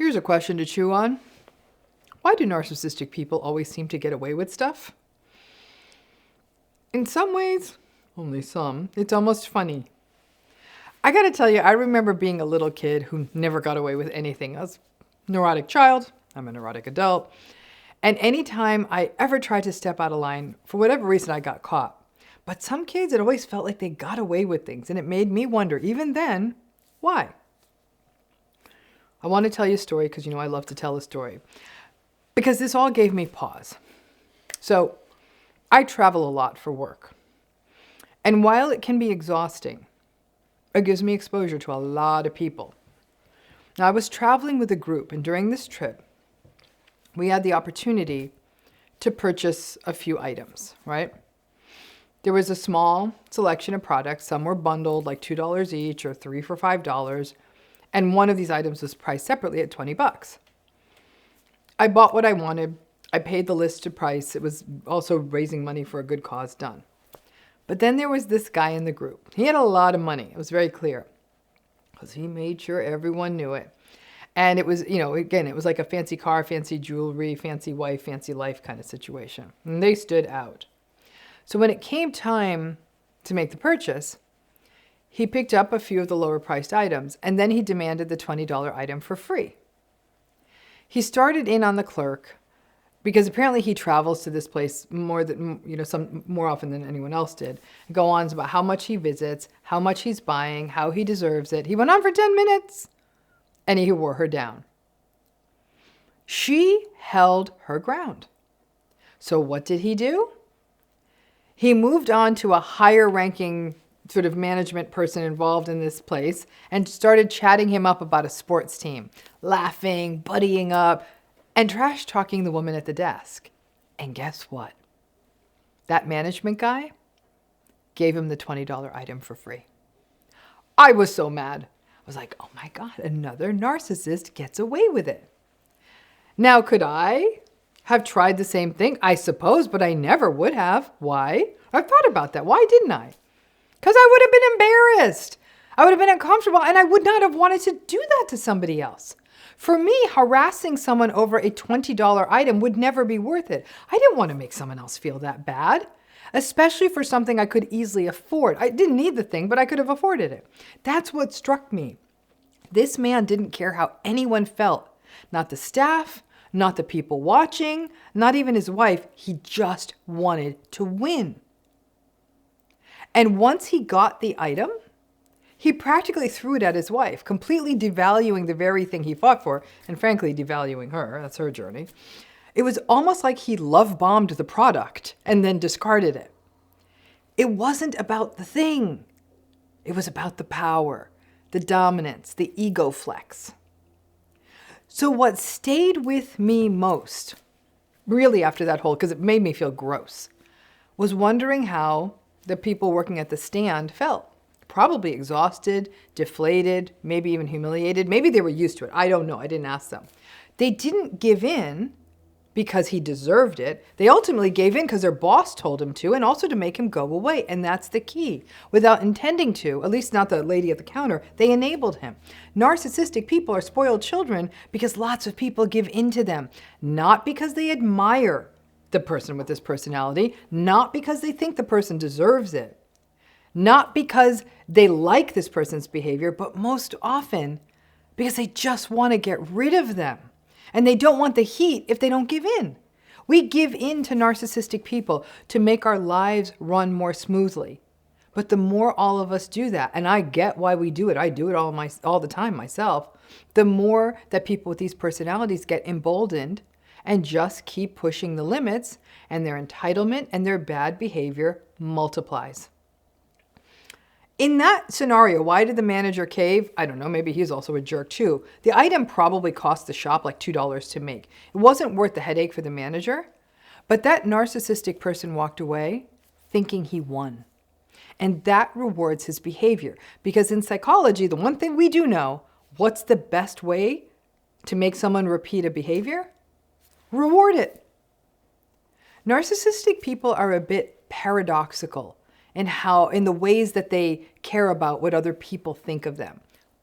Here's a question to chew on. Why do narcissistic people always seem to get away with stuff? In some ways, only some, it's almost funny. I gotta tell you, I remember being a little kid who never got away with anything. I was a neurotic child, I'm a neurotic adult, and anytime I ever tried to step out of line, for whatever reason, I got caught. But some kids, it always felt like they got away with things, and it made me wonder, even then, why? I want to tell you a story because I love to tell a story. Because this all gave me pause. So, I travel a lot for work. And while it can be exhausting, it gives me exposure to a lot of people. Now, I was traveling with a group, and during this trip, we had the opportunity to purchase a few items, right? There was a small selection of products. Some were bundled, like $2 each or 3 for $5. And one of these items was priced separately at 20 bucks. I bought what I wanted. I paid the listed price. It was also raising money for a good cause done. But then there was this guy in the group. He had a lot of money. It was very clear because he made sure everyone knew it. And it was, again, it was like a fancy car, fancy jewelry, fancy wife, fancy life kind of situation. And they stood out. So when it came time to make the purchase, he picked up a few of the lower priced items, and then he demanded the $20 item for free. He started in on the clerk because apparently he travels to this place more often than anyone else did. And go on about how much he visits, how much he's buying, how he deserves it. He went on for 10 minutes and he wore her down. She held her ground. So what did he do? He moved on to a higher ranking sort of management person involved in this place and started chatting him up about a sports team, laughing, buddying up, and trash talking the woman at the desk. And guess what? That management guy gave him the $20 item for free. I was so mad. I was like, oh my God, another narcissist gets away with it. Now, could I have tried the same thing? I suppose, but I never would have. Why? I've thought about that. Why didn't I? Because I would have been embarrassed. I would have been uncomfortable, and I would not have wanted to do that to somebody else. For me, harassing someone over a $20 item would never be worth it. I didn't want to make someone else feel that bad, especially for something I could easily afford. I didn't need the thing, but I could have afforded it. That's what struck me. This man didn't care how anyone felt. Not the staff, not the people watching, not even his wife. He just wanted to win. And once he got the item, he practically threw it at his wife, completely devaluing the very thing he fought for, and frankly, devaluing her. That's her journey. It was almost like he love-bombed the product and then discarded it. It wasn't about the thing. It was about the power, the dominance, the ego flex. So what stayed with me most, really after that whole, because it made me feel gross, was wondering how the people working at the stand felt. Probably exhausted, deflated, maybe even humiliated. Maybe they were used to it. I don't know. I didn't ask them. They didn't give in because he deserved it. They ultimately gave in because their boss told him to, and also to make him go away. And that's the key. Without intending to, at least not the lady at the counter, they enabled him. Narcissistic people are spoiled children because lots of people give in to them, not because they admire the person with this personality, not because they think the person deserves it, not because they like this person's behavior, but most often because they just want to get rid of them. And they don't want the heat if they don't give in. We give in to narcissistic people to make our lives run more smoothly. But the more all of us do that, and I get why we do it, I do it all the time myself, the more that people with these personalities get emboldened and just keep pushing the limits, and their entitlement and their bad behavior multiplies. In that scenario, why did the manager cave? I don't know, maybe he's also a jerk too. The item probably cost the shop like $2 to make. It wasn't worth the headache for the manager, but that narcissistic person walked away thinking he won. And that rewards his behavior. Because in psychology, the one thing we do know, what's the best way to make someone repeat a behavior? Reward it. Narcissistic people are a bit paradoxical in the ways that they care about what other people think of them.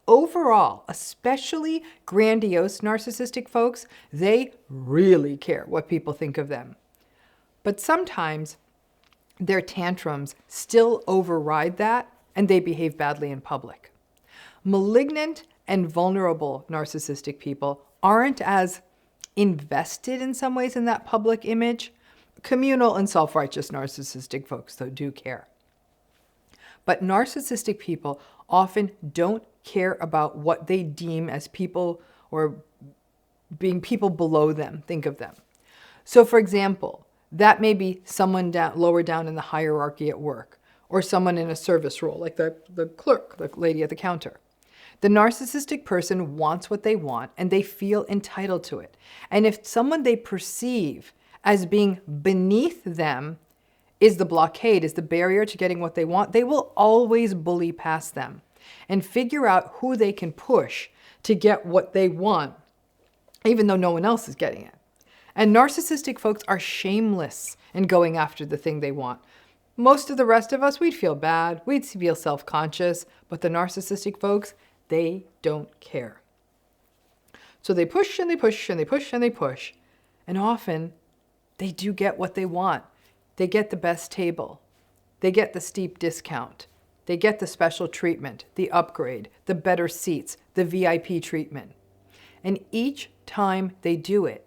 overall, especially grandiose narcissistic folks, they really care what people think of them. But sometimes their tantrums still override that, and they behave badly in public. Malignant and vulnerable narcissistic people aren't as invested in some ways in that public image. Communal and self-righteous narcissistic folks, though, do care. But narcissistic people often don't care about what they deem as people or being people below them, think of them. So for example, that may be someone lower down in the hierarchy at work, or someone in a service role, like the clerk, the lady at the counter. The narcissistic person wants what they want, and they feel entitled to it. And if someone they perceive as being beneath them is the blockade, is the barrier to getting what they want, they will always bully past them and figure out who they can push to get what they want, even though no one else is getting it. And narcissistic folks are shameless in going after the thing they want. Most of the rest of us, we'd feel bad, we'd feel self-conscious, but the narcissistic folks, they don't care. So they push and they push and they push and they push, and often they do get what they want. They get the best table. They get the steep discount. They get the special treatment, the upgrade, the better seats, the VIP treatment. And each time they do it,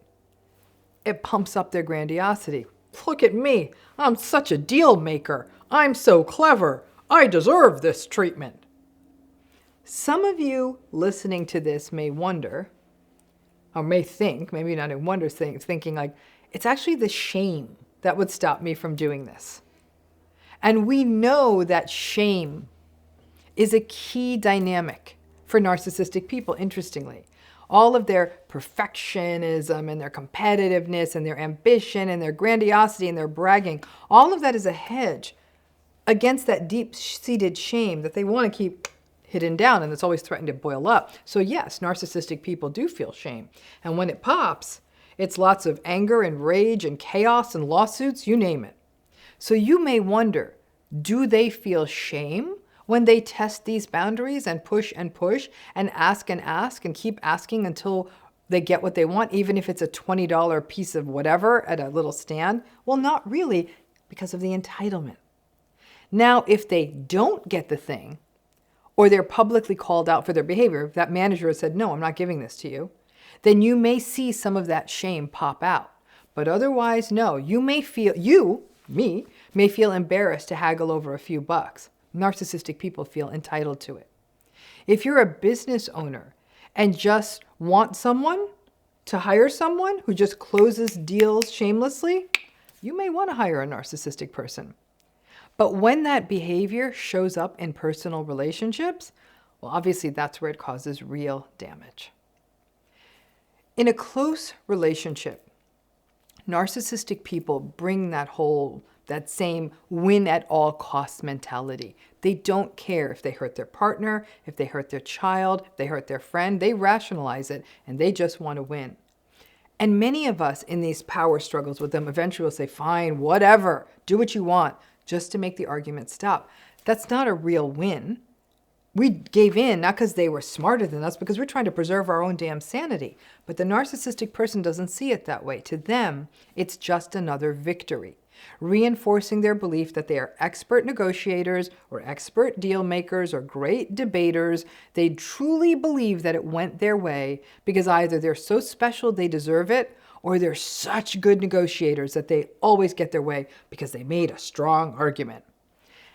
it pumps up their grandiosity. Look at me. I'm such a deal maker. I'm so clever. I deserve this treatment. Some of you listening to this may wonder, or may think, maybe not even wonder, thinking like, it's actually the shame that would stop me from doing this. And we know that shame is a key dynamic for narcissistic people, interestingly. All of their perfectionism and their competitiveness and their ambition and their grandiosity and their bragging, all of that is a hedge against that deep-seated shame that they want to keep hidden down, and it's always threatened to boil up. So yes, narcissistic people do feel shame. And when it pops, it's lots of anger and rage and chaos and lawsuits, you name it. So you may wonder, do they feel shame when they test these boundaries and push and ask and keep asking until they get what they want, even if it's a $20 piece of whatever at a little stand? Well, not really, because of the entitlement. Now, if they don't get the thing, or they're publicly called out for their behavior, if that manager has said, no, I'm not giving this to you, then you may see some of that shame pop out. But otherwise, no, you may feel embarrassed to haggle over a few bucks. Narcissistic people feel entitled to it. If you're a business owner and just want someone to hire someone who just closes deals shamelessly, you may want to hire a narcissistic person. But when that behavior shows up in personal relationships, well, obviously that's where it causes real damage. In a close relationship, narcissistic people bring that same win at all costs mentality. They don't care if they hurt their partner, if they hurt their child, if they hurt their friend. They rationalize it and they just want to win. And many of us in these power struggles with them eventually will say, fine, whatever, do what you want, just to make the argument stop. That's not a real win. We gave in, not because they were smarter than us, because we're trying to preserve our own damn sanity. But the narcissistic person doesn't see it that way. To them, it's just another victory, reinforcing their belief that they are expert negotiators or expert deal makers or great debaters. They truly believe that it went their way because either they're so special they deserve it, or they're such good negotiators that they always get their way because they made a strong argument.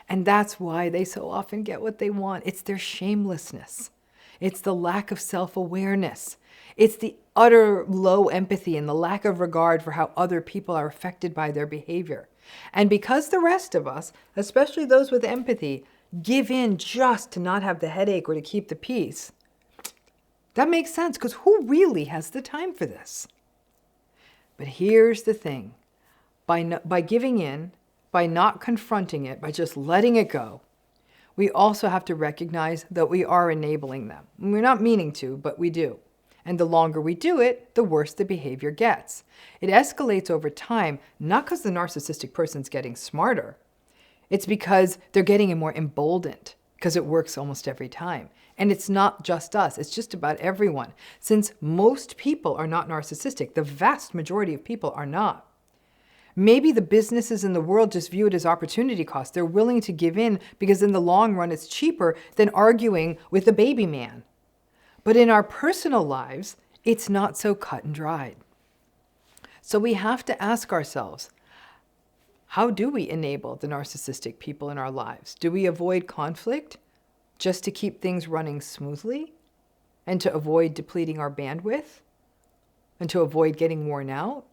And that's why they so often get what they want. It's their shamelessness. It's the lack of self-awareness. It's the utter low empathy and the lack of regard for how other people are affected by their behavior. And because the rest of us, especially those with empathy, give in just to not have the headache or to keep the peace, that makes sense, because who really has the time for this? But here's the thing. By giving in, by not confronting it, by just letting it go, we also have to recognize that we are enabling them. We're not meaning to, but we do. And the longer we do it, the worse the behavior gets. It escalates over time, not because the narcissistic person's getting smarter. It's because they're getting more emboldened. because it works almost every time. And it's not just us, it's just about everyone. Since most people are not narcissistic, the vast majority of people are not. Maybe the businesses in the world just view it as opportunity cost. They're willing to give in because in the long run it's cheaper than arguing with the baby man. But in our personal lives, it's not so cut and dried. So we have to ask ourselves, how do we enable the narcissistic people in our lives? Do we avoid conflict just to keep things running smoothly and to avoid depleting our bandwidth and to avoid getting worn out?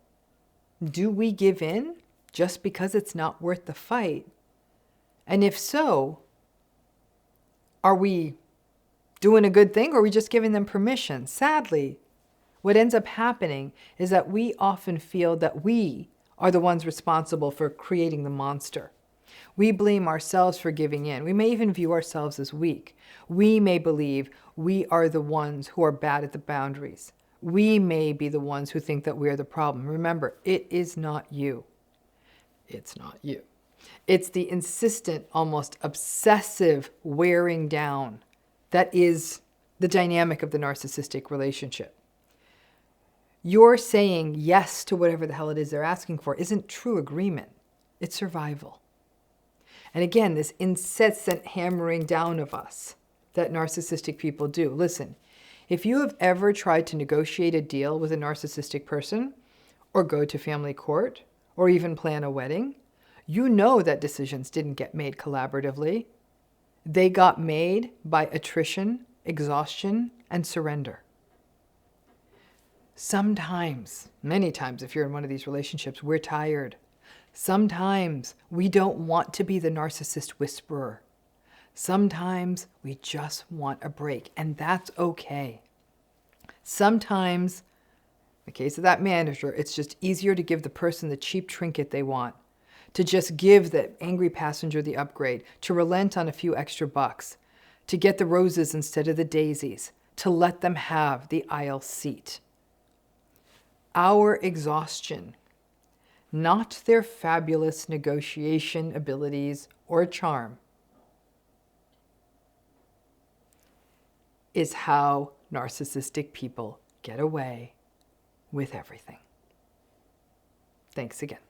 Do we give in just because it's not worth the fight? And if so, are we doing a good thing or are we just giving them permission? Sadly, what ends up happening is that we often feel that we are the ones responsible for creating the monster. We blame ourselves for giving in. We may even view ourselves as weak. We may believe we are the ones who are bad at the boundaries. We may be the ones who think that we're the problem. Remember, it is not you. It's not you. It's the insistent, almost obsessive wearing down that is the dynamic of the narcissistic relationship. Your saying yes to whatever the hell it is they're asking for isn't true agreement. It's survival. And again, this incessant hammering down of us that narcissistic people do. Listen, if you have ever tried to negotiate a deal with a narcissistic person, or go to family court, or even plan a wedding, you know that decisions didn't get made collaboratively. They got made by attrition, exhaustion, and surrender. Sometimes, many times if you're in one of these relationships, we're tired. Sometimes we don't want to be the narcissist whisperer. Sometimes we just want a break, and that's okay. Sometimes, in the case of that manager, it's just easier to give the person the cheap trinket they want, to just give the angry passenger the upgrade, to relent on a few extra bucks, to get the roses instead of the daisies, to let them have the aisle seat. Our exhaustion, not their fabulous negotiation abilities or charm, is how narcissistic people get away with everything. Thanks again.